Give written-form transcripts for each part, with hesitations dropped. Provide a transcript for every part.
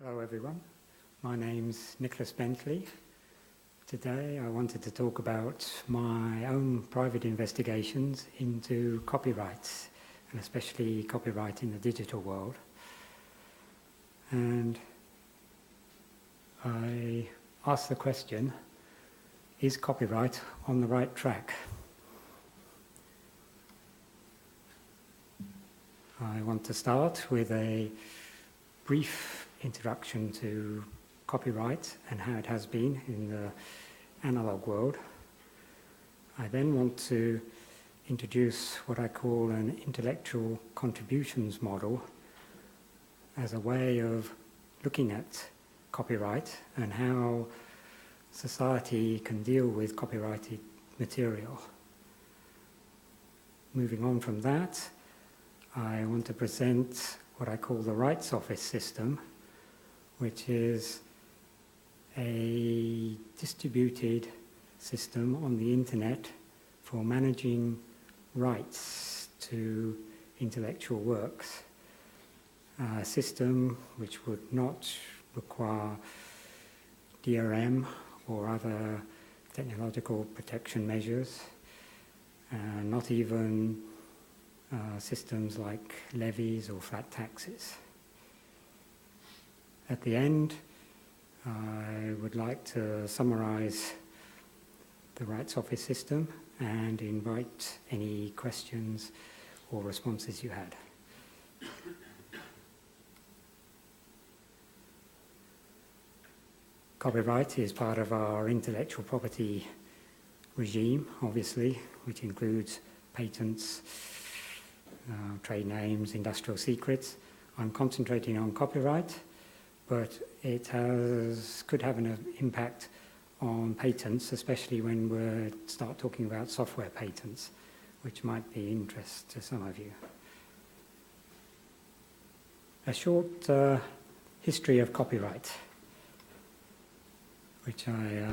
Hello everyone, my name's Nicholas Bentley. Today I wanted to talk about my own private investigations into copyrights, and especially copyright in the digital world. And I asked the question, is copyright on the right track? I want to start with a brief introduction to copyright and how it has been in the analog world. I then want to introduce what I call an intellectual contributions model as a way of looking at copyright and how society can deal with copyrighted material. Moving on from that, I want to present what I call the rights office system, which is a distributed system on the internet for managing rights to intellectual works. A system which would not require DRM or other technological protection measures, not even systems like levies or flat taxes. At the end, I would like to summarize the rights office system and invite any questions or responses you had. Copyright is part of our intellectual property regime, obviously, which includes patents, trade names, industrial secrets. I'm concentrating on copyright, but it could have an impact on patents, especially when we start talking about software patents, which might be of interest to some of you. A short history of copyright, which I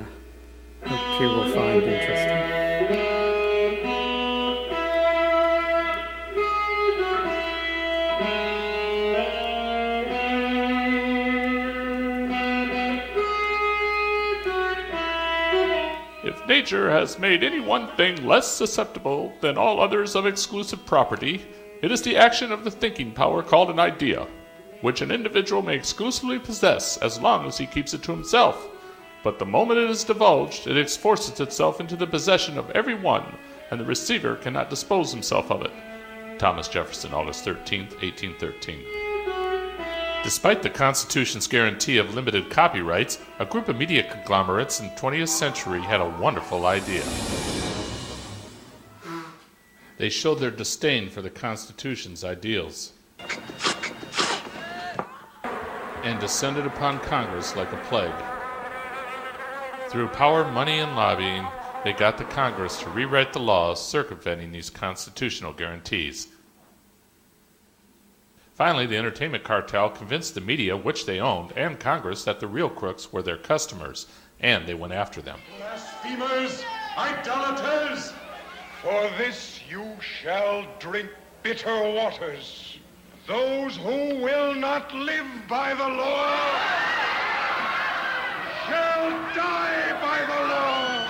hope you will find interesting. If nature has made any one thing less susceptible than all others of exclusive property, it is the action of the thinking power called an idea, which an individual may exclusively possess as long as he keeps it to himself. But the moment it is divulged, it forces itself into the possession of every one, and the receiver cannot dispose himself of it. Thomas Jefferson, August 13, 1813. Despite the Constitution's guarantee of limited copyrights, a group of media conglomerates in the 20th century had a wonderful idea. They showed their disdain for the Constitution's ideals and descended upon Congress like a plague. Through power, money, and lobbying, they got the Congress to rewrite the laws circumventing these constitutional guarantees. Finally, the entertainment cartel convinced the media, which they owned, and Congress that the real crooks were their customers, and they went after them. Blasphemers, idolaters, for this you shall drink bitter waters. Those who will not live by the law shall die by the law.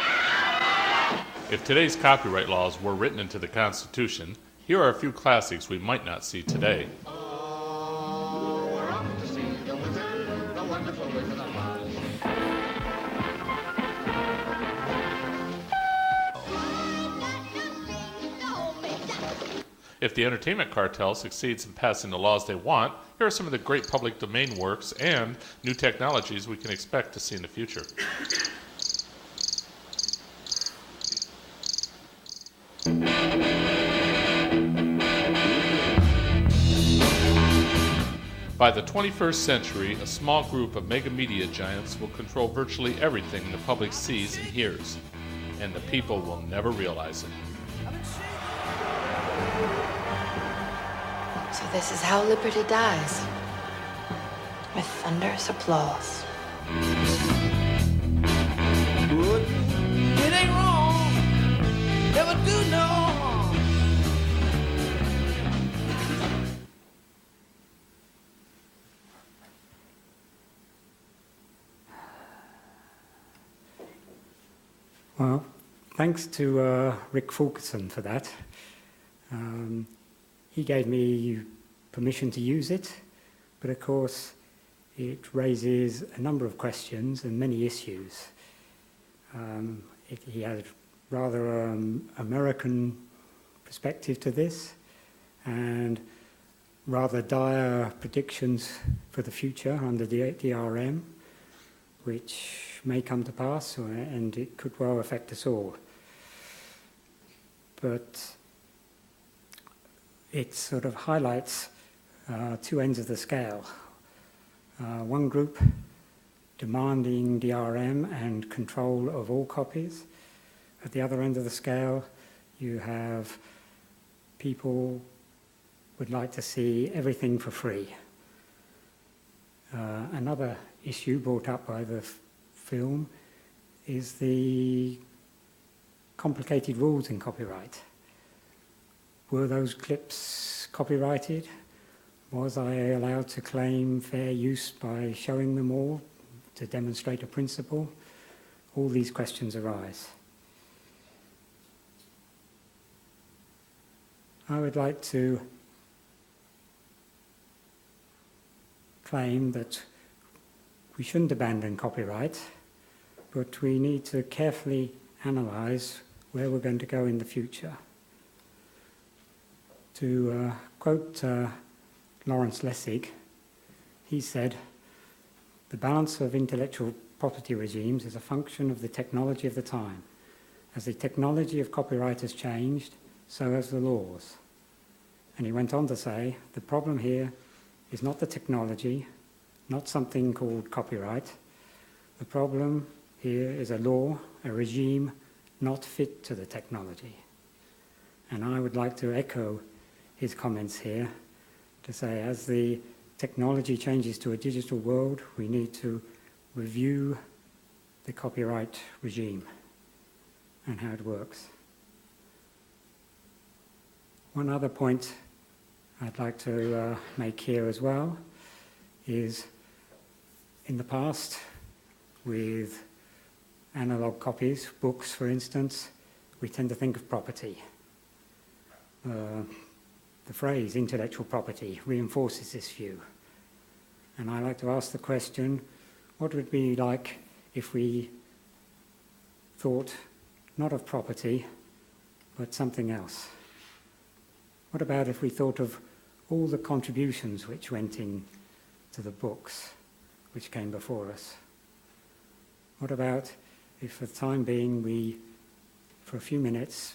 If today's copyright laws were written into the Constitution, here are a few classics we might not see today. If the entertainment cartel succeeds in passing the laws they want, here are some of the great public domain works and new technologies we can expect to see in the future. By the 21st century, a small group of mega media giants will control virtually everything the public sees and hears, and the people will never realize it. So this is how liberty dies, with thunderous applause. Good. It ain't wrong. Never do no harm. Well, thanks to Rick Fulkerson for that. He gave me permission to use it, but of course it raises a number of questions and many issues. He had rather American perspective to this, and rather dire predictions for the future under the DRM, which may come to pass, and it could well affect us all. But it sort of highlights two ends of the scale. One group demanding DRM and control of all copies. At the other end of the scale, you have people would like to see everything for free. Another issue brought up by the film is the complicated rules in copyright. Were those clips copyrighted? Was I allowed to claim fair use by showing them all to demonstrate a principle? All these questions arise. I would like to claim that we shouldn't abandon copyright, but we need to carefully analyse where we're going to go in the future. To quote Lawrence Lessig, he said, "The balance of intellectual property regimes is a function of the technology of the time. As the technology of copyright has changed, so has the laws." And he went on to say, "The problem here is not the technology, not something called copyright. The problem here is a law, a regime not fit to the technology." And I would like to echo his comments here to say, as the technology changes to a digital world, we need to review the copyright regime and how it works. One other point I'd like to make here as well is, in the past, with analog copies, books for instance, we tend to think of property. The phrase intellectual property reinforces this view. And I like to ask the question, what would it be like if we thought not of property, but something else? What about if we thought of all the contributions which went in to the books which came before us? What about if for the time being we, for a few minutes,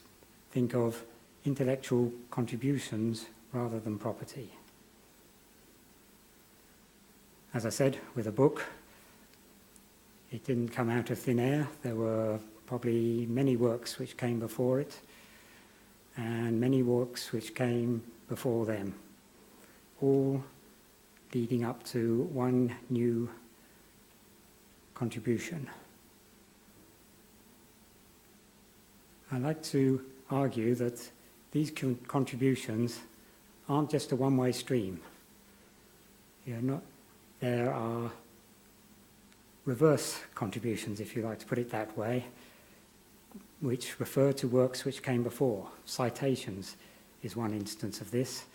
think of intellectual contributions rather than property? As I said, with a book, it didn't come out of thin air. There were probably many works which came before it, and many works which came before them, all leading up to one new contribution. I like to argue that these contributions aren't just a one-way stream. There are reverse contributions, if you like to put it that way, which refer to works which came before. Citations is one instance of this.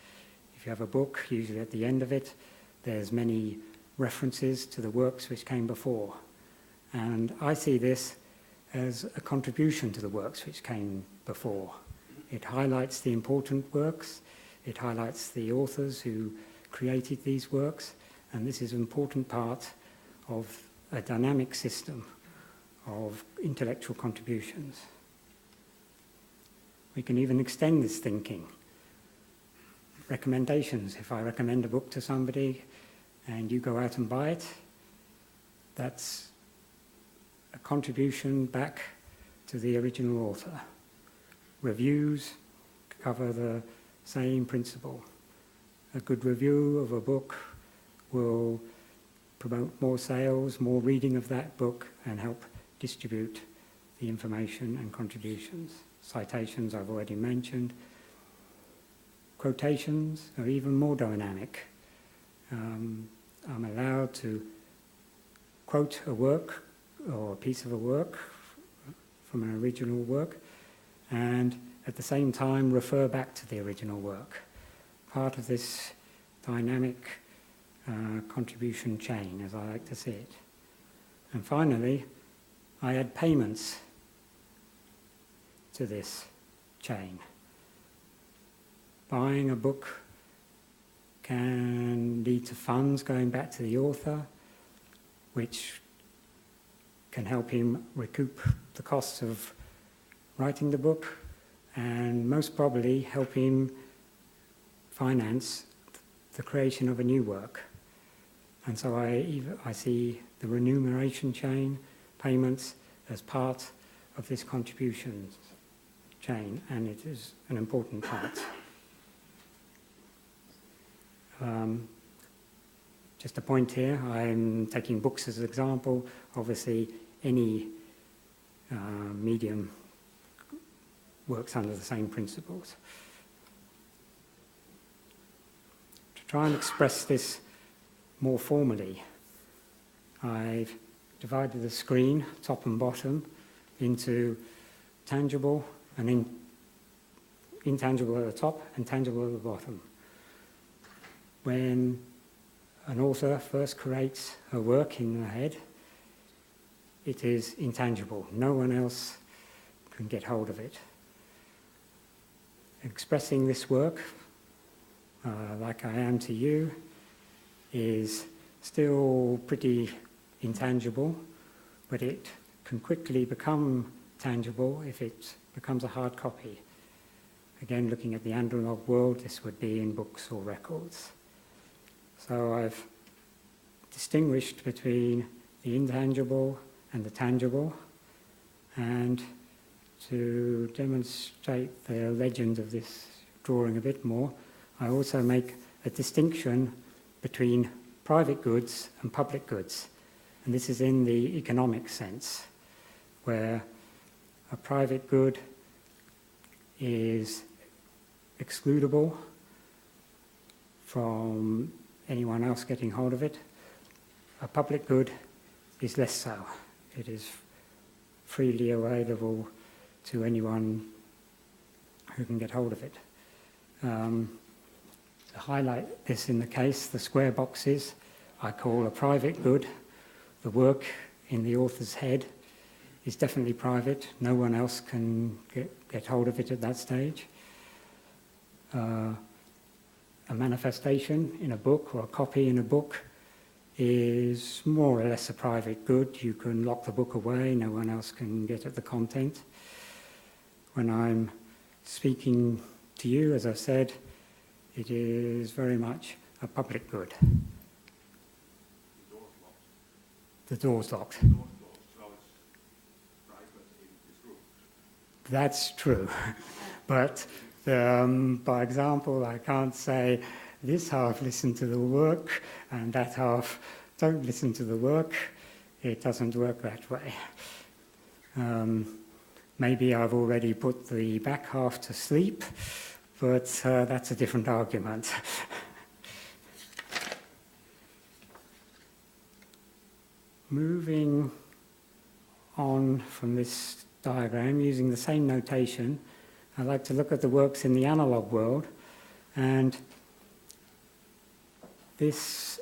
If you have a book, usually at the end of it, there's many references to the works which came before. And I see this as a contribution to the works which came before. It highlights the important works, it highlights the authors who created these works, and this is an important part of a dynamic system of intellectual contributions. We can even extend this thinking. Recommendations. If I recommend a book to somebody and you go out and buy it, that's a contribution back to the original author. Reviews cover the same principle. A good review of a book will promote more sales, more reading of that book, and help distribute the information and contributions. Citations I've already mentioned. Quotations are even more dynamic. I'm allowed to quote a work or a piece of a work from an original work, and at the same time refer back to the original work. Part of this dynamic contribution chain, as I like to see it. And finally, I add payments to this chain. Buying a book can lead to funds going back to the author, which can help him recoup the costs of writing the book, and most probably help him finance the creation of a new work. And so I see the remuneration chain, payments, as part of this contribution chain, and it is an important part. Just a point here, I'm taking books as an example. Obviously, any medium works under the same principles. To try and express this more formally, I've divided the screen, top and bottom, into tangible and intangible at the top and tangible at the bottom. When an author first creates a work in their head, it is intangible. No one else can get hold of it. Expressing this work, like I am to you, is still pretty intangible, but it can quickly become tangible if it becomes a hard copy. Again, looking at the analog world, this would be in books or records. So I've distinguished between the intangible and the tangible, and to demonstrate the legend of this drawing a bit more, I also make a distinction between private goods and public goods. And this is in the economic sense, where a private good is excludable from anyone else getting hold of it. A public good is less so. It is freely available to anyone who can get hold of it. To highlight this in the case, the square boxes I call a private good. The work in the author's head is definitely private. No one else can get hold of it at that stage. A manifestation in a book or a copy in a book is more or less a private good. You can lock the book away, no one else can get at the content. When I'm speaking to you, as I said, it is very much a public good. The door's locked. That's true. But by example, I can't say this half listen to the work and that half don't listen to the work. It doesn't work that way. Maybe I've already put the back half to sleep, but that's a different argument. Moving on from this diagram, using the same notation, I like to look at the works in the analog world, and this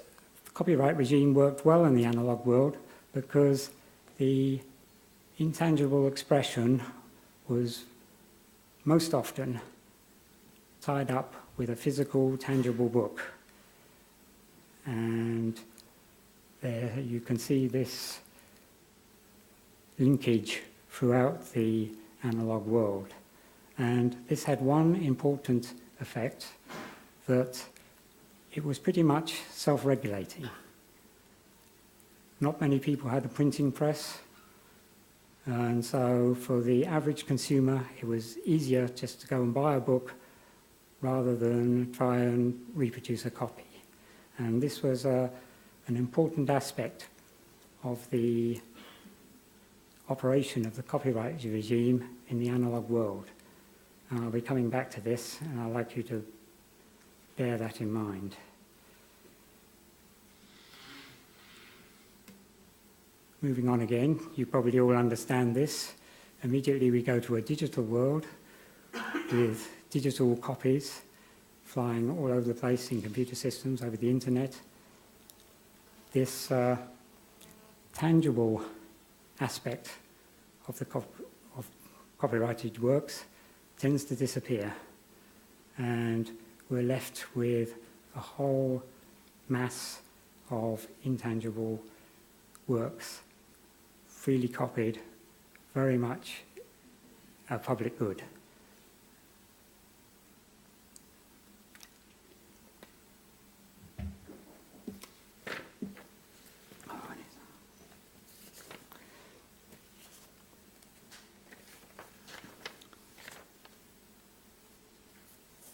copyright regime worked well in the analog world because the intangible expression was most often tied up with a physical, tangible book. And there you can see this linkage throughout the analog world. And this had one important effect, that it was pretty much self-regulating. Not many people had a printing press, and so for the average consumer it was easier just to go and buy a book rather than try and reproduce a copy. And this was an important aspect of the operation of the copyright regime in the analog world. And I'll be coming back to this, and I'd like you to bear that in mind. Moving on again, you probably all understand this. immediately we go to a digital world with digital copies flying all over the place in computer systems over the internet. This tangible aspect of the of copyrighted works tends to disappear, and we're left with a whole mass of intangible works, freely copied, very much a public good.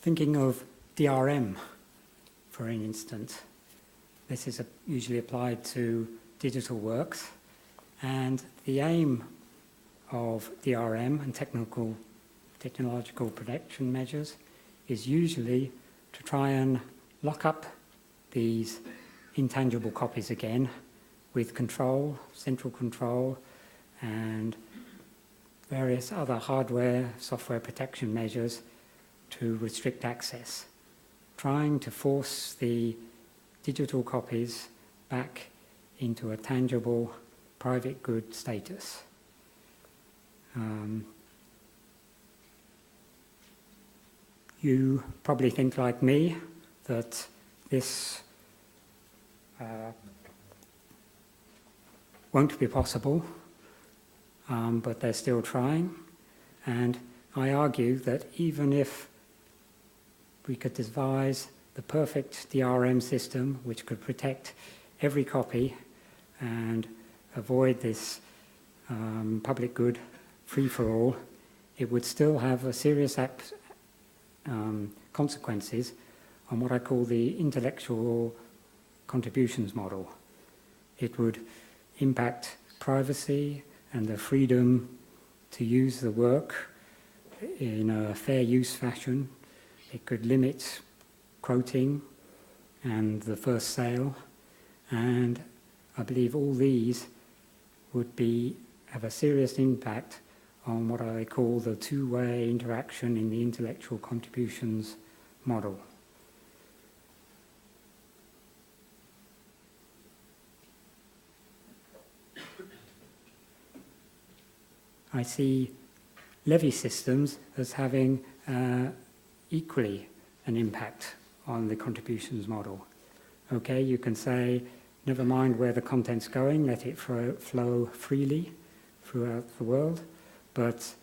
Thinking of DRM, for an instance, this is usually applied to digital works, and the aim of DRM and technological protection measures is usually to try and lock up these intangible copies again with control, central control, and various other hardware, software protection measures to restrict access, trying to force the digital copies back into a tangible private good status. You probably think like me that this won't be possible, but they're still trying, and I argue that even if we could devise the perfect DRM system which could protect every copy and avoid this public good free-for-all, it would still have a serious consequences on what I call the intellectual contributions model. It would impact privacy and the freedom to use the work in a fair use fashion. It could limit quoting and the first sale, and I believe all these would have a serious impact on what I call the two-way interaction in the intellectual contributions model. I see levy systems as having equally an impact on the contributions model. Okay, you can say, never mind where the content's going, let it flow freely throughout the world, but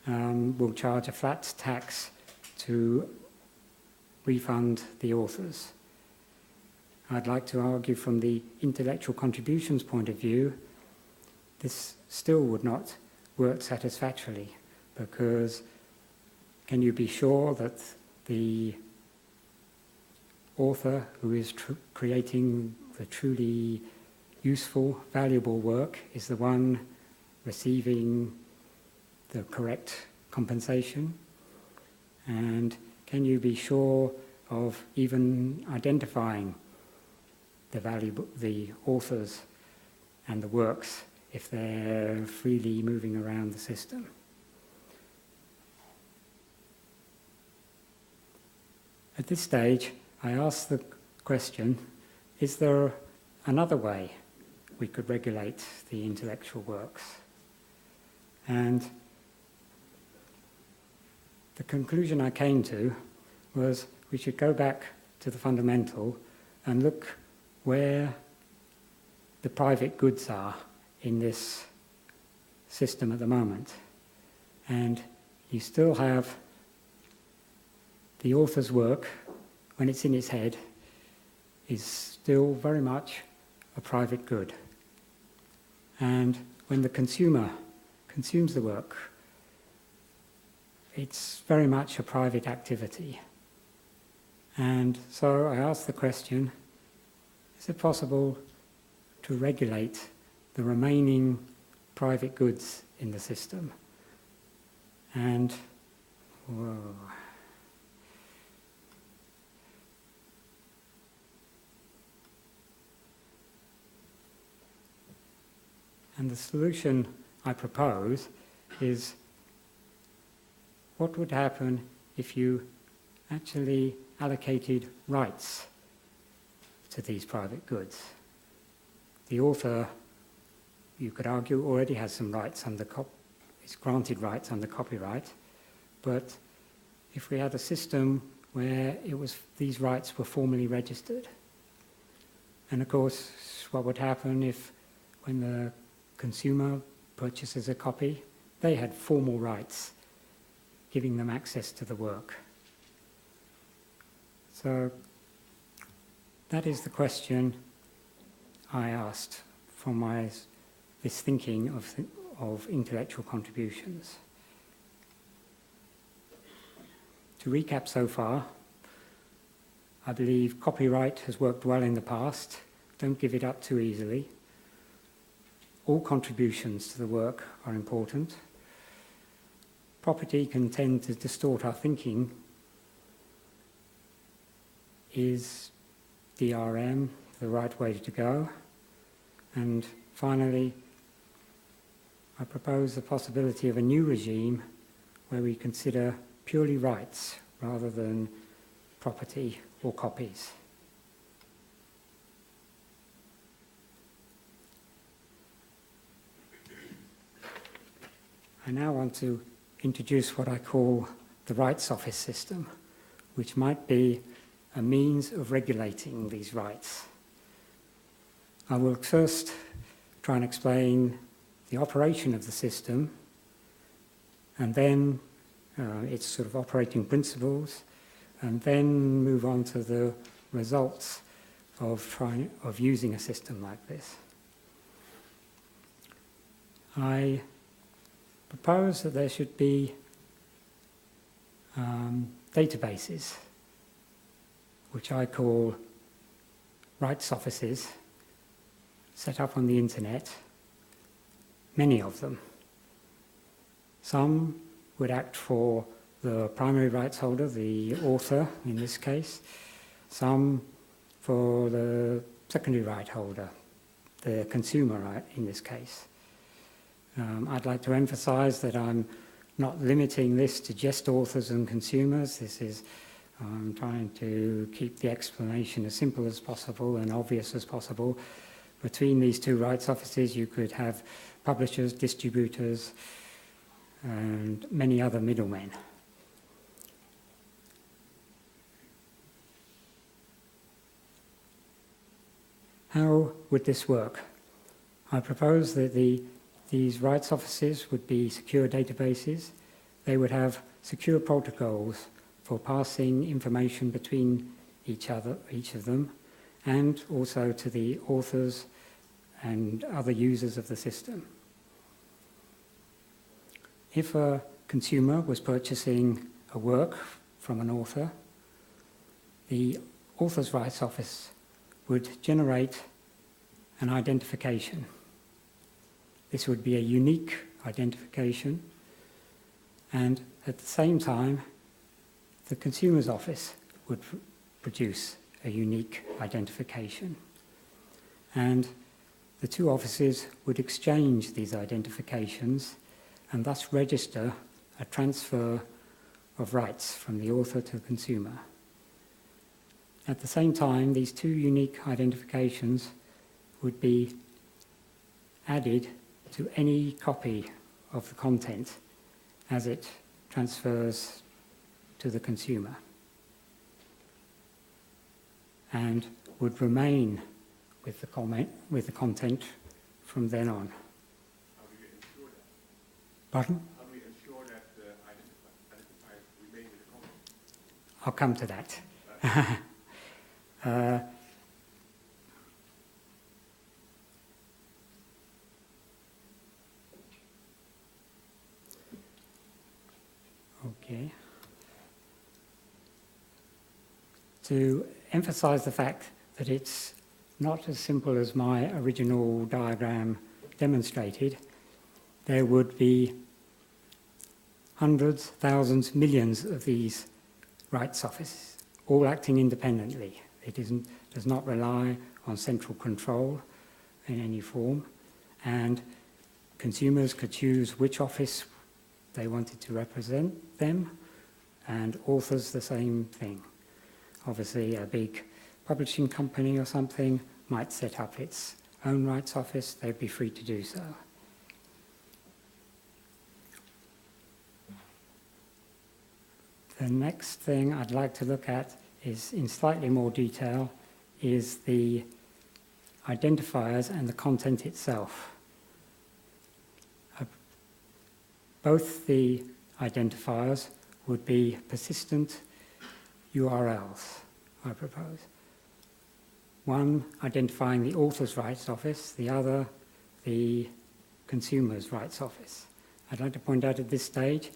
we'll charge a flat tax to refund the authors. I'd like to argue from the intellectual contributions point of view, this still would not work satisfactorily, because can you be sure that the author who is creating the truly useful, valuable work is the one receiving the correct compensation? And can you be sure of even identifying the authors and the works if they're freely moving around the system? At this stage, I ask the question, is there another way we could regulate the intellectual works? And the conclusion I came to was we should go back to the fundamental and look where the private goods are in this system at the moment. And you still have the author's work, when it's in his head, is still very much a private good. And when the consumer consumes the work, it's very much a private activity. And so I ask the question, is it possible to regulate the remaining private goods in the system? And, whoa. And the solution I propose is what would happen if you actually allocated rights to these private goods. The author, you could argue, already has some rights under is granted rights under copyright, but if we had a system where these rights were formally registered, and of course, what would happen if, when the consumer purchases a copy, they had formal rights giving them access to the work. So that is the question I asked from this thinking of intellectual contributions. To recap so far, I believe copyright has worked well in the past. Don't give it up too easily. All contributions to the work are important. Property can tend to distort our thinking. Is DRM the right way to go? And finally, I propose the possibility of a new regime where we consider purely rights rather than property or copies. I now want to introduce what I call the rights office system, which might be a means of regulating these rights. I will first try and explain the operation of the system, and then its sort of operating principles, and then move on to the results of using a system like this. I propose that there should be databases, which I call rights offices, set up on the internet, many of them. Some would act for the primary rights holder, the author in this case, some for the secondary right holder, the consumer right in this case. I'd like to emphasize that I'm not limiting this to just authors and consumers. I'm trying to keep the explanation as simple as possible and obvious as possible. Between these two rights offices, you could have publishers, distributors, and many other middlemen. How would this work? I propose that these rights offices would be secure databases. They would have secure protocols for passing information between each of them, and also to the authors and other users of the system. If a consumer was purchasing a work from an author, the author's rights office would generate an identification. This would be a unique identification, and at the same time, the consumer's office would produce a unique identification. And the two offices would exchange these identifications and thus register a transfer of rights from the author to the consumer. At the same time, these two unique identifications would be added to any copy of the content as it transfers to the consumer, and would remain with the content from then on. How do you ensure that? Pardon? How do we ensure that the identifiers remain with the content? I'll come to that. Okay. To emphasize the fact that it's not as simple as my original diagram demonstrated, there would be hundreds, thousands, millions of these rights offices, all acting independently. It does not rely on central control in any form, and consumers could choose which office they wanted to represent them, and authors the same thing. Obviously, a big publishing company or something might set up its own rights office. They'd be free to do so. The next thing I'd like to look at is, in slightly more detail, is the identifiers and the content itself. Both the identifiers would be persistent URLs, I propose. One identifying the author's rights office, the other the consumer's rights office. I'd like to point out at this stage,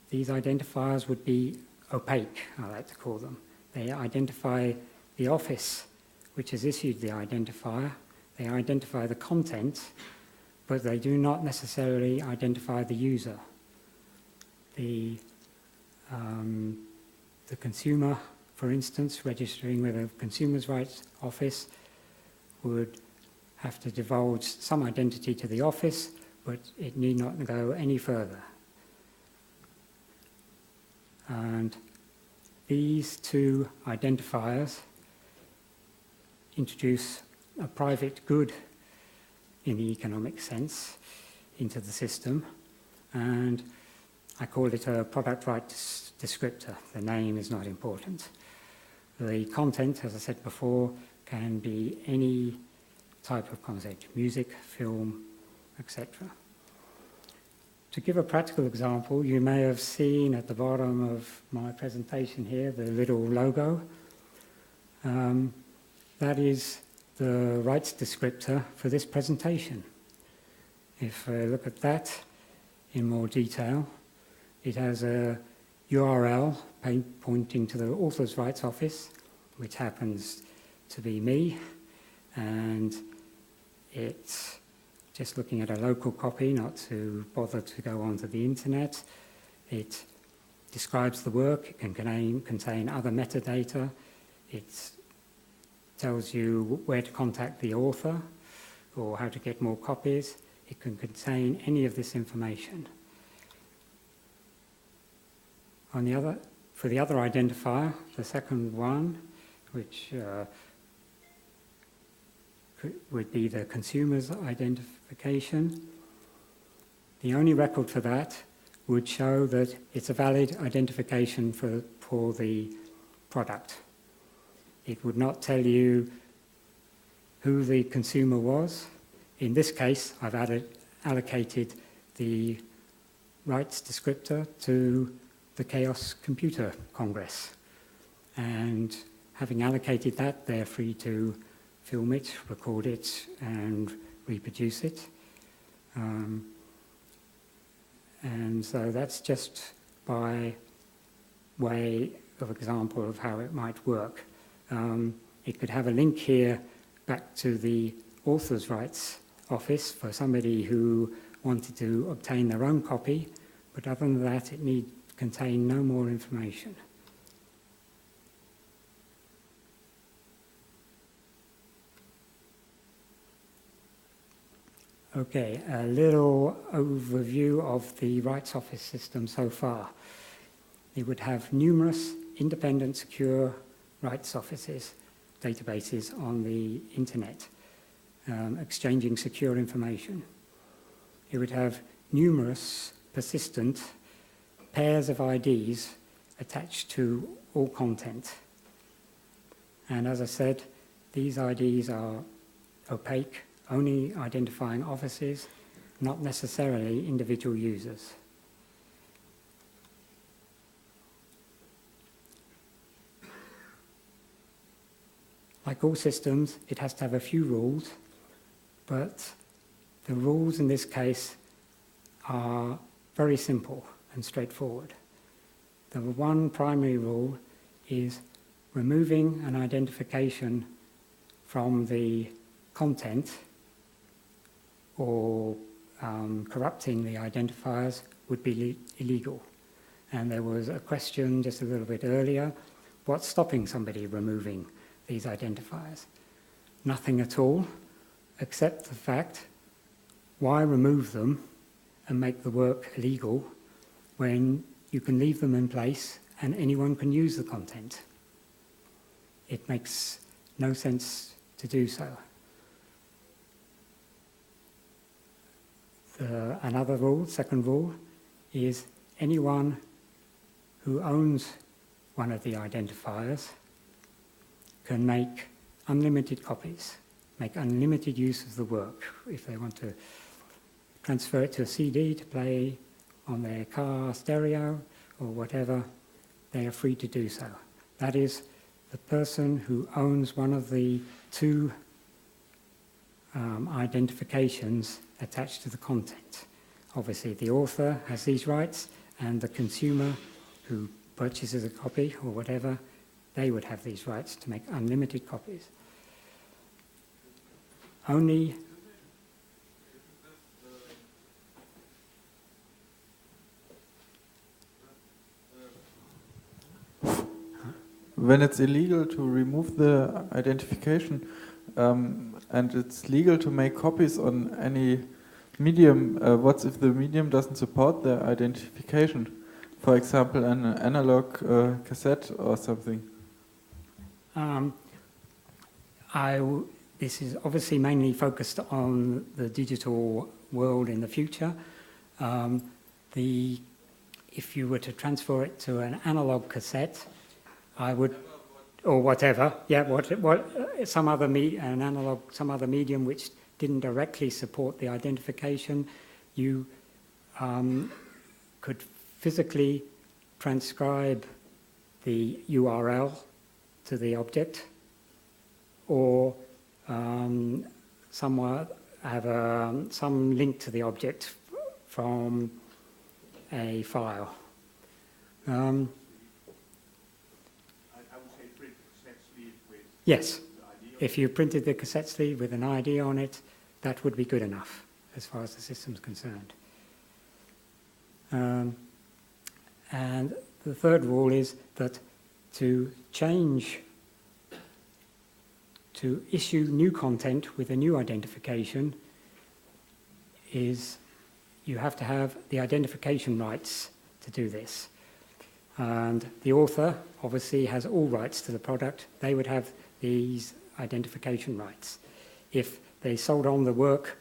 these identifiers would be opaque, I like to call them. They identify the office which has issued the identifier, they identify the content, but they do not necessarily identify the user. The consumer, for instance, registering with a consumer's rights office would have to divulge some identity to the office, but it need not go any further. And these two identifiers introduce a private good in the economic sense into the system, and I call it a product rights descriptor. The name is not important. The content, as I said before, can be any type of concept, music, film, etc. To give a practical example, you may have seen at the bottom of my presentation here the little logo. That is the rights descriptor for this presentation. If I look at that in more detail, it has a URL pointing to the author's rights office, which happens to be me, and it's just looking at a local copy, not to bother to go onto the internet. It describes the work, it can contain other metadata, it tells you where to contact the author or how to get more copies. It can contain any of this information. For the other identifier, the second one, which would be the consumer's identification, the only record for that would show that it's a valid identification for the product. It would not tell you who the consumer was. In this case, I've allocated the rights descriptor to the Chaos Computer Congress. And having allocated that, they're free to film it, record it, and reproduce it. And so that's just by way of example of how it might work. It could have a link here back to the author's rights office for somebody who wanted to obtain their own copy, but other than that, it need contain no more information. Okay, a little overview of the rights office system so far. It would have numerous independent, secure rights offices, databases on the internet, exchanging secure information. It would have numerous persistent pairs of IDs attached to all content. And as I said, these IDs are opaque, only identifying offices, not necessarily individual users. Like all systems, it has to have a few rules, but the rules in this case are very simple and straightforward. The one primary rule is removing an identification from the content or corrupting the identifiers would be illegal. And there was a question just a little bit earlier, what's stopping somebody removing these identifiers? Nothing at all, except the fact, why remove them and make the work illegal when you can leave them in place and anyone can use the content. It makes no sense to do so. Another rule, second rule, is anyone who owns one of the identifiers can make unlimited copies, make unlimited use of the work. If they want to transfer it to a CD to play on their car stereo or whatever, they are free to do so. That is the person who owns one of the two identifications attached to the content. Obviously, the author has these rights, and the consumer who purchases a copy or whatever, they would have these rights to make unlimited copies. Only when it's illegal to remove the identification, and it's legal to make copies on any medium, what if the medium doesn't support the identification? For example, an analog cassette or something. This is obviously mainly focused on the digital world in the future. If you were to transfer it to an analog cassette, I would, or whatever, yeah, some other medium which didn't directly support the identification, you could physically transcribe the URL to the object, or somewhere have some link to the object from a file. Yes, if you printed the cassette sleeve with an ID on it, that would be good enough as far as the system's concerned. And the third rule is that to issue new content with a new identification is you have to have the identification rights to do this. And the author obviously has all rights to the product. They would have these identification rights. If they sold on the work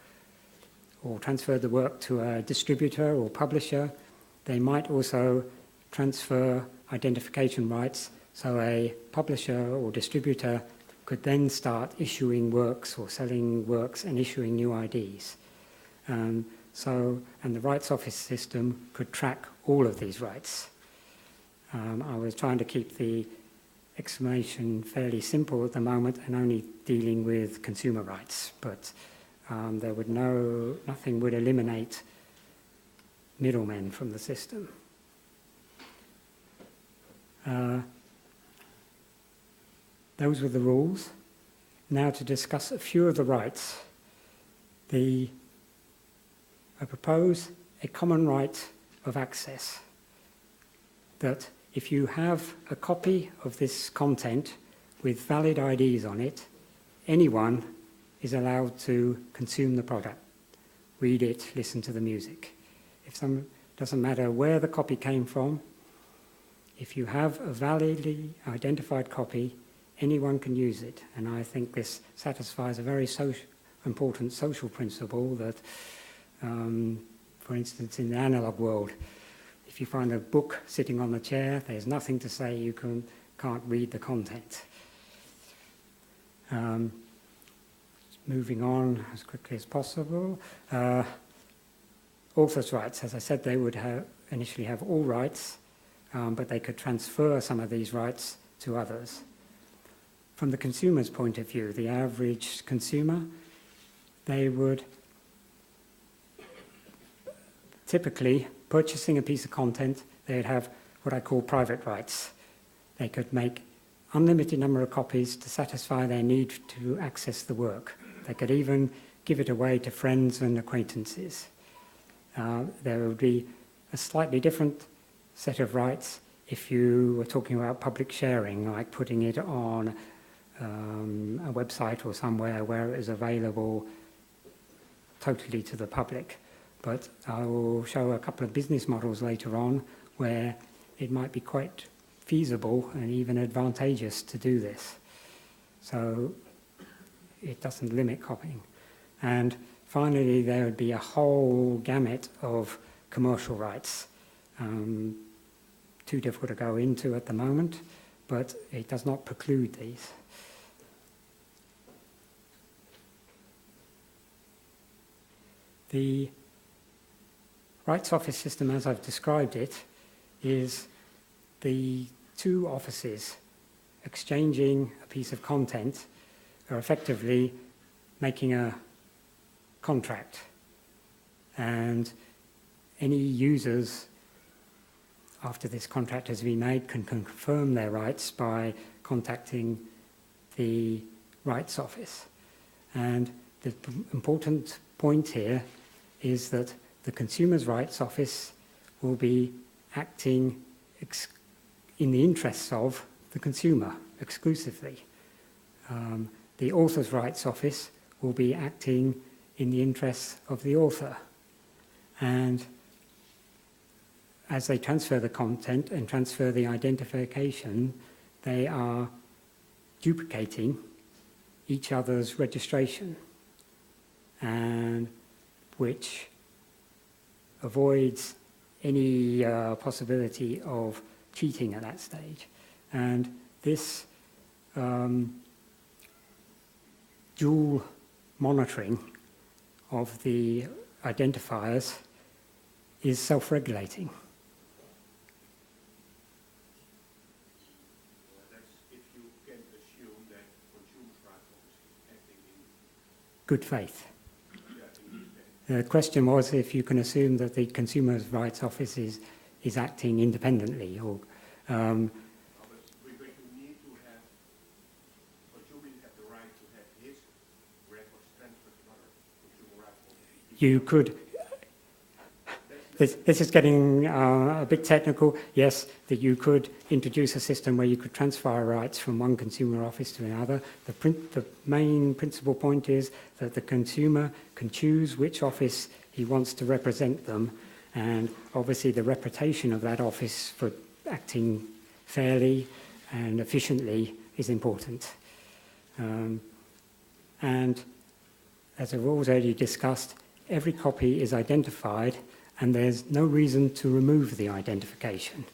or transferred the work to a distributor or publisher, they might also transfer identification rights, so a publisher or distributor could then start issuing works or selling works and issuing new IDs. And the rights office system could track all of these rights. I was trying to keep the explanation fairly simple at the moment and only dealing with consumer rights, but nothing would eliminate middlemen from the system. Those were the rules. Now to discuss a few of the rights. I propose a common right of access, that if you have a copy of this content with valid IDs on it, anyone is allowed to consume the product, read it, listen to the music. Doesn't matter where the copy came from, if you have a validly identified copy, anyone can use it. And I think this satisfies a very important social principle that, for instance, in the analog world, if you find a book sitting on the chair, there's nothing to say you can't read the content. Moving on as quickly as possible. Authors' rights, as I said, they would initially have all rights, but they could transfer some of these rights to others. From the consumer's point of view, the average consumer, they would typically, purchasing a piece of content, they'd have what I call private rights. They could make unlimited number of copies to satisfy their need to access the work. They could even give it away to friends and acquaintances. There would be a slightly different set of rights if you were talking about public sharing, like putting it on a website or somewhere where it is available totally to the public. but I will show a couple of business models later on where it might be quite feasible and even advantageous to do this. So it doesn't limit copying. And finally, there would be a whole gamut of commercial rights. Too difficult to go into at the moment, but it does not preclude these. The rights office system, as I've described it, is the two offices exchanging a piece of content are effectively making a contract, and any users after this contract has been made can confirm their rights by contacting the rights office. And the important point here is that the Consumer's Rights Office will be acting in the interests of the consumer exclusively. The Author's Rights Office will be acting in the interests of the author. And as they transfer the content and transfer the identification, they are duplicating each other's registration, and which avoids any possibility of cheating at that stage. And this dual monitoring of the identifiers is self-regulating. Good faith. The question was if you can assume that the Consumer Rights Office is acting independently, or But you need to have, but you will have the right to have his records transferred to another consumer rights office. you could. This is getting a bit technical. Yes, that you could introduce a system where you could transfer rights from one consumer office to another. The main principal point is that the consumer can choose which office he wants to represent them, and obviously the reputation of that office for acting fairly and efficiently is important. And as I've already discussed, every copy is identified, and there's no reason to remove the identification.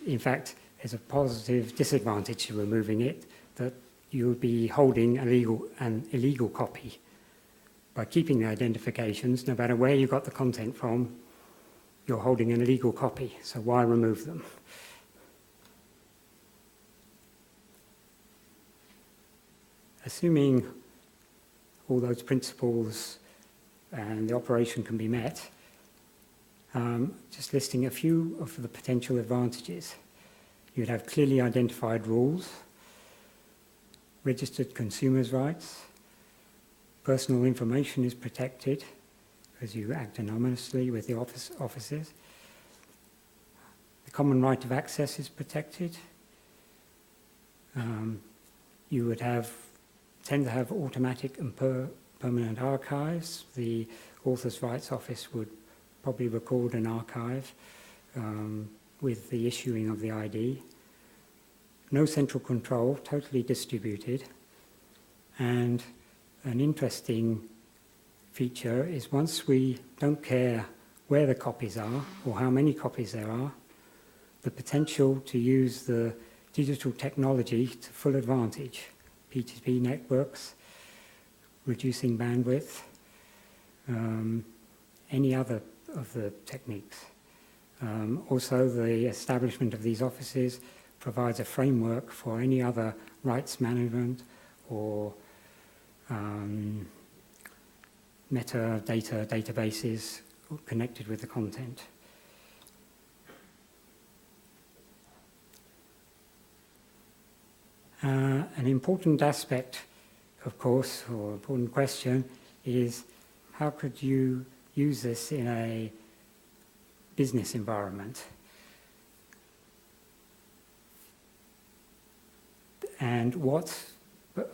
In fact, there's a positive disadvantage to removing it, that you would be holding an illegal copy. By keeping the identifications, no matter where you got the content from, you're holding an illegal copy, so why remove them? Assuming all those principles and the operation can be met, just listing a few of the potential advantages. You'd have clearly identified rules, registered consumers' rights, personal information is protected as you act anonymously with the offices. The common right of access is protected. You would tend to have automatic and permanent archives. The Author's Rights Office would probably record an archive with the issuing of the ID. No central control, totally distributed. And an interesting feature is once we don't care where the copies are or how many copies there are, the potential to use the digital technology to full advantage. P2P networks, reducing bandwidth, any other of the techniques. Also, the establishment of these offices provides a framework for any other rights management or metadata databases connected with the content. An important aspect, of course, or important question is how could you use this in a business environment? And what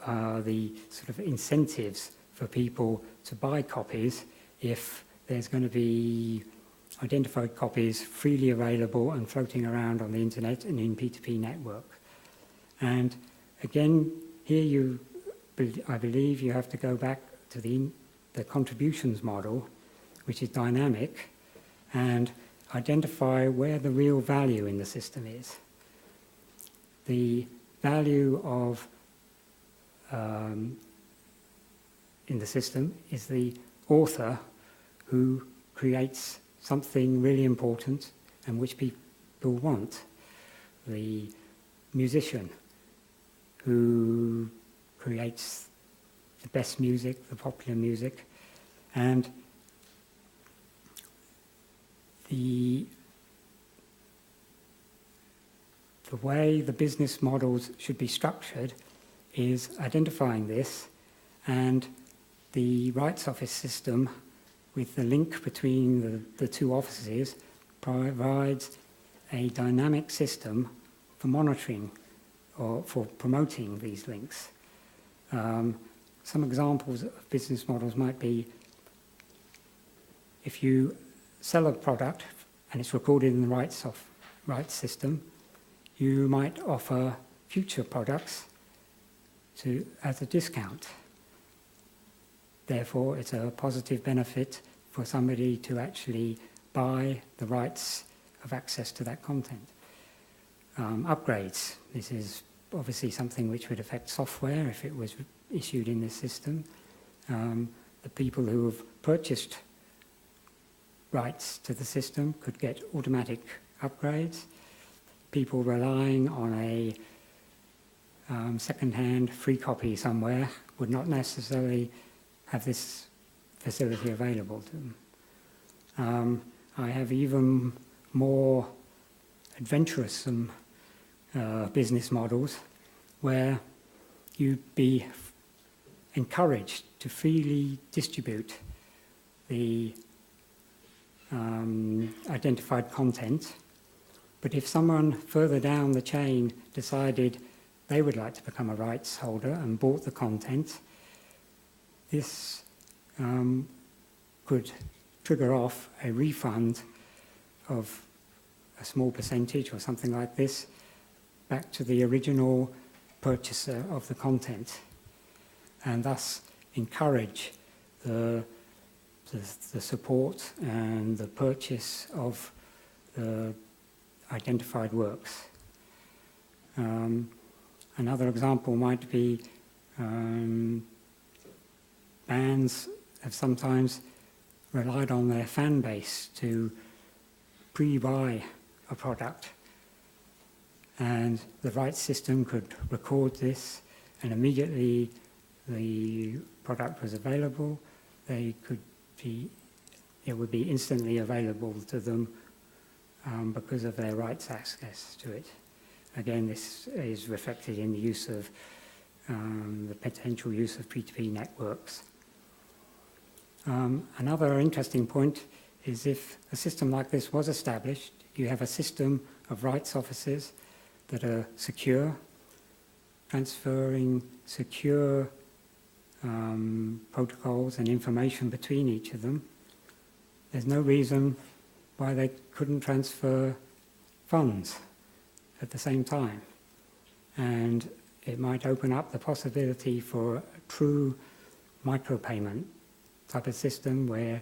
are the sort of incentives for people to buy copies if there's going to be identified copies freely available and floating around on the internet and in P2P network. And again, here I believe you have to go back to the contributions model, which is dynamic, and identify where the real value in the system is. The value of in the system is the author who creates something really important and which people want. The musician who creates the best music, the popular music, and the way the business models should be structured is identifying this, and the rights office system with the link between the two offices provides a dynamic system for monitoring or for promoting these links. Some examples of business models might be if you sell a product and it's recorded in the rights system, you might offer future products as a discount. Therefore, it's a positive benefit for somebody to actually buy the rights of access to that content. Upgrades. This is obviously something which would affect software if it was issued in this system. The people who have purchased rights to the system could get automatic upgrades. People relying on a second-hand free copy somewhere would not necessarily have this facility available to them. I have even more adventurous business models where you'd be encouraged to freely distribute the identified content. But if someone further down the chain decided they would like to become a rights holder and bought the content, this could trigger off a refund of a small percentage or something like this back to the original purchaser of the content, and thus encourage the support and the purchase of the identified works. Another example might be bands have sometimes relied on their fan base to pre-buy a product, and the rights system could record this, and immediately the product was available, it would be instantly available to them because of their rights access to it. Again, this is reflected in the use of the potential use of P2P networks. Another interesting point is if a system like this was established, you have a system of rights offices that are secure, transferring secure protocols and information between each of them. There's no reason why they couldn't transfer funds at the same time. And it might open up the possibility for a true micropayment type of system where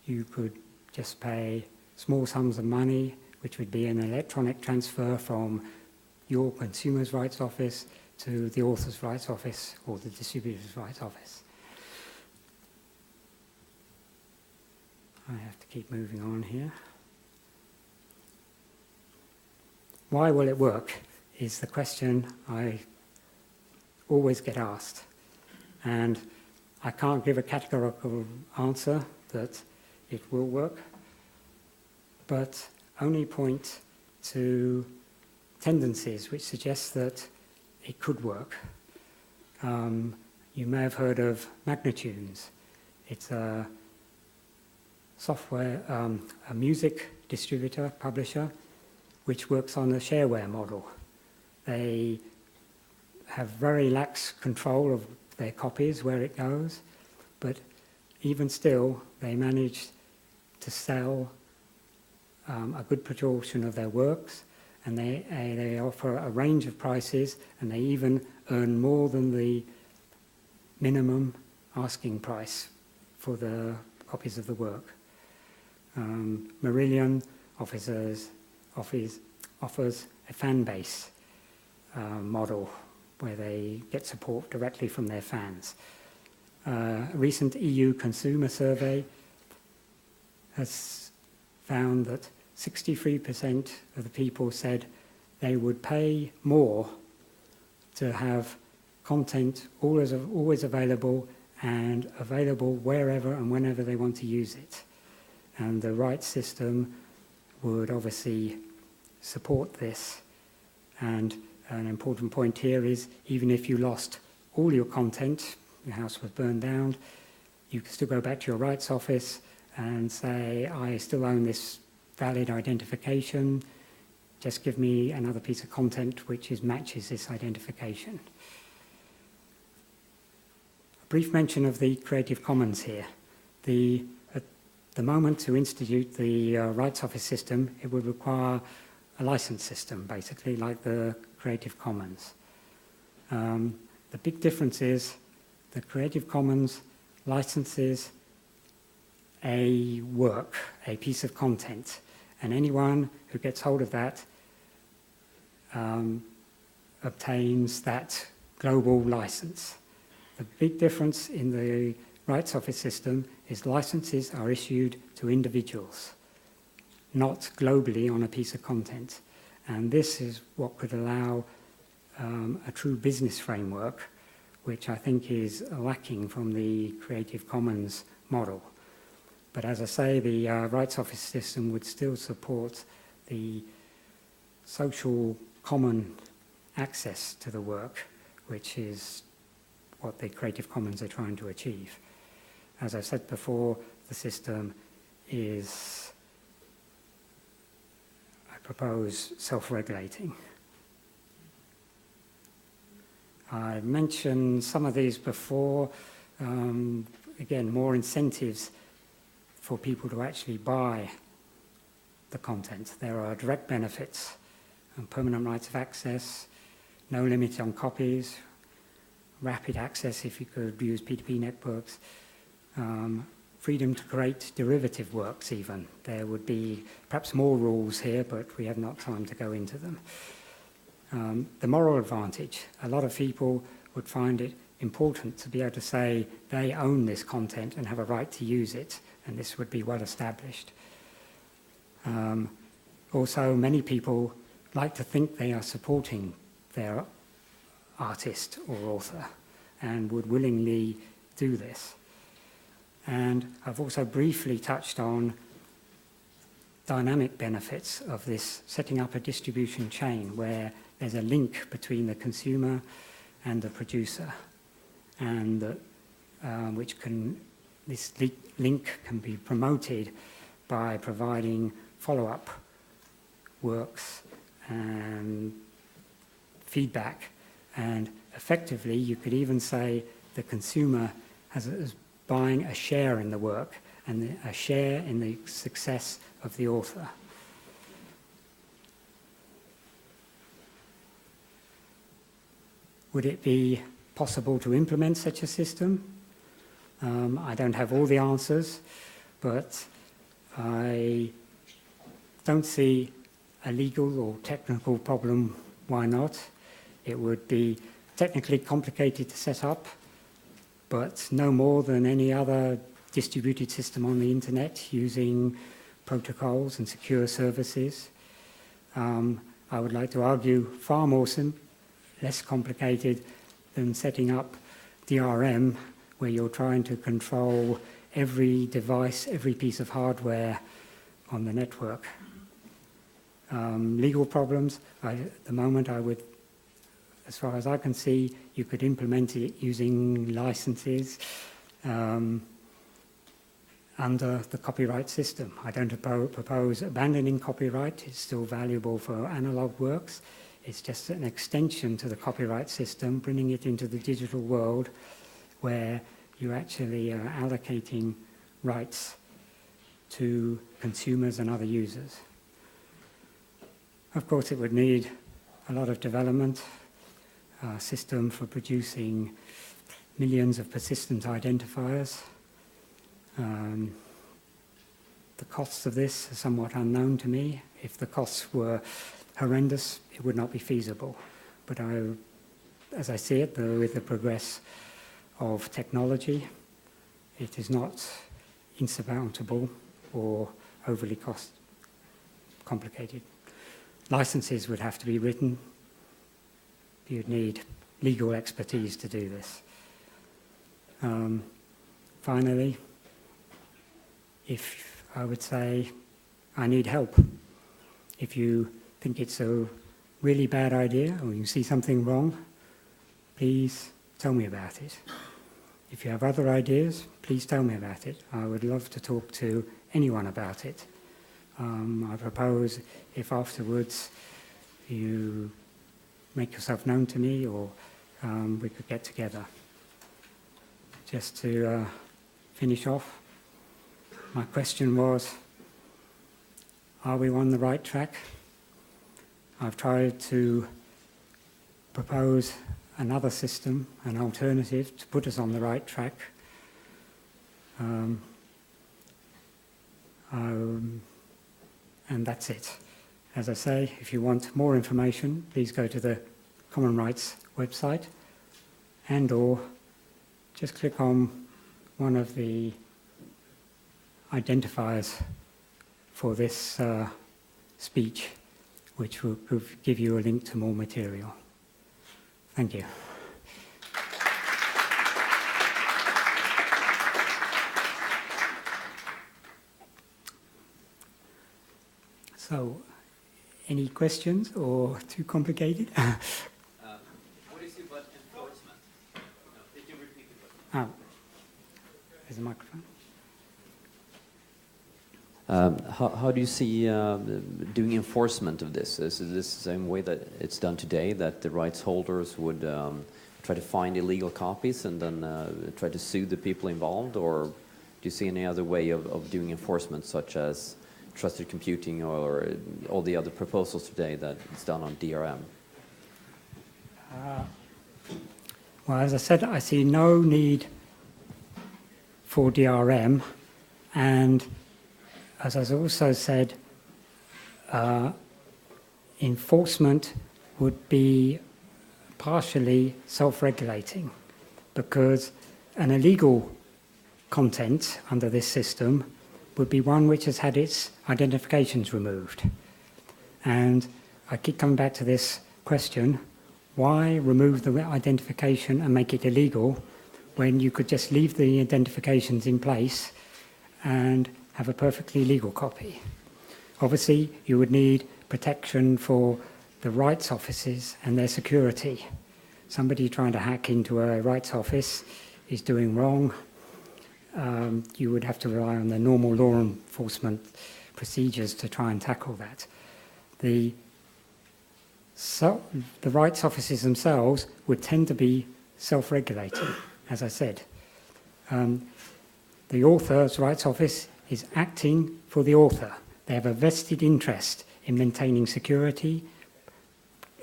you could just pay small sums of money, which would be an electronic transfer from your consumer's rights office to the author's rights office or the distributor's rights office. I have to keep moving on here. Why will it work is the question I always get asked. And I can't give a categorical answer that it will work, but only point to tendencies which suggest that it could work. You may have heard of Magnitunes. It's a software, a music distributor, publisher, which works on a shareware model. They have very lax control of their copies, where it goes, but even still, they manage to sell a good proportion of their works, and they offer a range of prices, and they even earn more than the minimum asking price for the copies of the work. Marillion offers a fan base model where they get support directly from their fans. A recent EU consumer survey has found that 63% of the people said they would pay more to have content always available and available wherever and whenever they want to use it. And the rights system would obviously support this. And an important point here is even if you lost all your content, your house was burned down, you can still go back to your rights office and say, I still own this valid identification, just give me another piece of content which matches this identification. A brief mention of the Creative Commons here. At the moment to institute the rights office system, it would require a license system, basically, like the Creative Commons. The big difference is the Creative Commons licenses a work, a piece of content, and anyone who gets hold of that obtains that global license. The big difference in the rights office system is licenses are issued to individuals, not globally on a piece of content. And this is what could allow a true business framework, which I think is lacking from the Creative Commons model. But as I say, the rights office system would still support the social common access to the work, which is what the Creative Commons are trying to achieve. As I said before, the system is, I propose, self-regulating. I mentioned some of these before. Again, more incentives for people to actually buy the content. There are direct benefits, permanent rights of access, no limit on copies, rapid access if you could use P2P networks, freedom to create derivative works even. There would be perhaps more rules here, but we have not time to go into them. The moral advantage. A lot of people would find it important to be able to say they own this content and have a right to use it, and this would be well established. Also, many people like to think they are supporting their artist or author and would willingly do this. And I've also briefly touched on dynamic benefits of this, setting up a distribution chain where there's a link between the consumer and the producer, and this link can be promoted by providing follow-up works and feedback. And effectively, you could even say the consumer is buying a share in the work and a share in the success of the author. Would it be possible to implement such a system? I don't have all the answers, but I don't see a legal or technical problem. Why not? It would be technically complicated to set up, but no more than any other distributed system on the internet using protocols and secure services. I would like to argue far more less complicated than setting up DRM, where you're trying to control every device, every piece of hardware on the network. Legal problems, at the moment I would, as far as I can see, you could implement it using licenses under the copyright system. I don't propose abandoning copyright. It's still valuable for analog works. It's just an extension to the copyright system, bringing it into the digital world where you actually are allocating rights to consumers and other users. Of course, it would need a lot of development, a system for producing millions of persistent identifiers. The costs of this are somewhat unknown to me. If the costs were horrendous, it would not be feasible. But as I see it, with the progress of technology, it is not insurmountable or overly complicated. Licenses would have to be written. You'd need legal expertise to do this. Finally, if I would say I need help. If you think it's a really bad idea or you see something wrong, please tell me about it. If you have other ideas, please tell me about it. I would love to talk to anyone about it. I propose if afterwards you make yourself known to me, or we could get together. Just to finish off, my question was, are we on the right track? I've tried to propose another system, an alternative, to put us on the right track. And that's it. As I say, if you want more information, please go to the Common Rights website and/or just click on one of the identifiers for this speech, which will give you a link to more material. Thank you. So, any questions or too complicated? What is it about enforcement? No, did you repeat the question? There's a microphone. How do you see doing enforcement of this? Is this the same way that it's done today, that the rights holders would try to find illegal copies and then try to sue the people involved? Or do you see any other way of doing enforcement, such as trusted computing or all the other proposals today that it's done on DRM? Well, as I said, I see no need for DRM, and as I also said, enforcement would be partially self-regulating, because an illegal content under this system would be one which has had its identifications removed. And I keep coming back to this question, why remove the identification and make it illegal when you could just leave the identifications in place and have a perfectly legal copy? Obviously, you would need protection for the rights offices and their security. Somebody trying to hack into a rights office is doing wrong. You would have to rely on the normal law enforcement procedures to try and tackle that. The rights offices themselves would tend to be self-regulating, as I said. The author's rights office is acting for the author. They have a vested interest in maintaining security,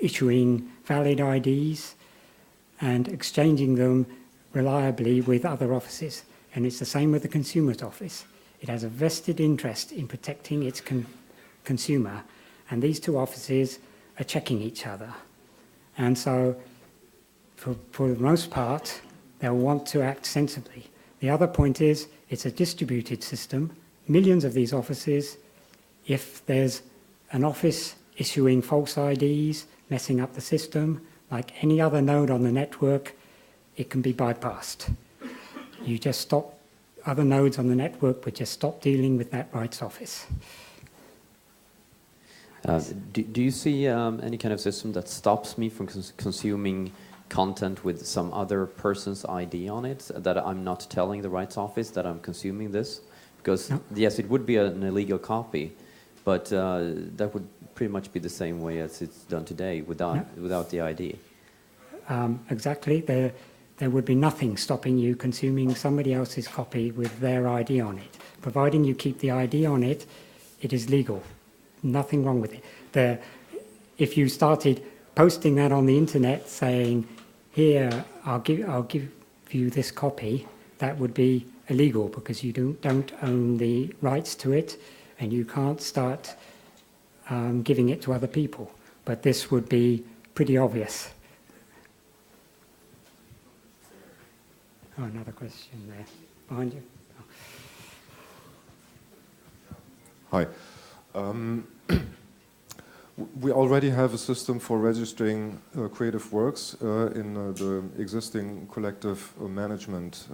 issuing valid IDs, and exchanging them reliably with other offices. And it's the same with the consumer's office. It has a vested interest in protecting its consumer, and these two offices are checking each other. And so, for the most part, they'll want to act sensibly. The other point is, it's a distributed system. Millions of these offices, if there's an office issuing false IDs, messing up the system, like any other node on the network, it can be bypassed. You just stop, other nodes on the network would just stop dealing with that rights office. Do you see any kind of system that stops me from consuming content with some other person's ID on it, that I'm not telling the rights office that I'm consuming this? Because, no. Yes, it would be an illegal copy, but that would pretty much be the same way as it's done today without the ID. Exactly. There would be nothing stopping you consuming somebody else's copy with their ID on it. providing you keep the ID on it, it is legal. Nothing wrong with it. If you started posting that on the internet saying, here, I'll give you this copy, that would be illegal because you don't own the rights to it and you can't start giving it to other people. But this would be pretty obvious. Oh, another question there, behind you. Hi. We already have a system for registering creative works in the existing collective management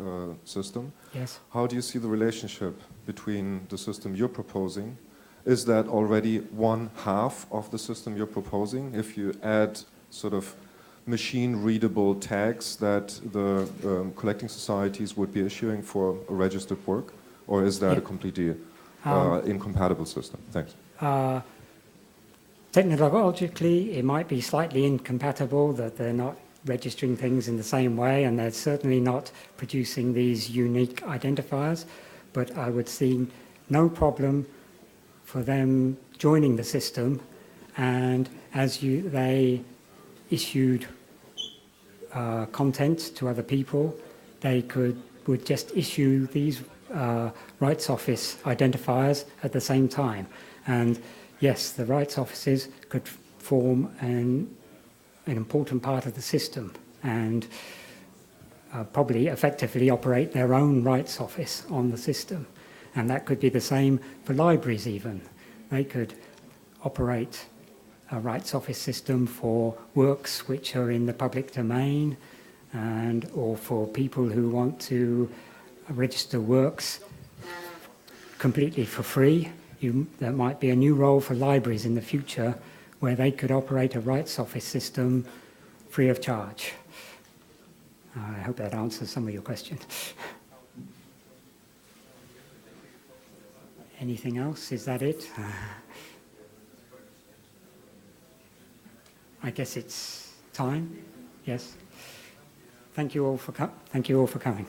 system. Yes. How do you see the relationship between the system you're proposing? Is that already one half of the system you're proposing? If you add sort of machine-readable tags that the collecting societies would be issuing for a registered work? Or is that a completely incompatible system? Thanks. Technologically, it might be slightly incompatible that they're not registering things in the same way, and they're certainly not producing these unique identifiers, but I would see no problem for them joining the system, and as they issued content to other people, they would just issue these rights office identifiers at the same time. And yes, the rights offices could form an important part of the system and probably effectively operate their own rights office on the system. And that could be the same for libraries even. They could operate a rights office system for works which are in the public domain or for people who want to register works completely for free. There might be a new role for libraries in the future where they could operate a rights office system free of charge. I hope that answers some of your questions. Anything else? Is that it? I guess it's time. Yes. Thank you all for coming.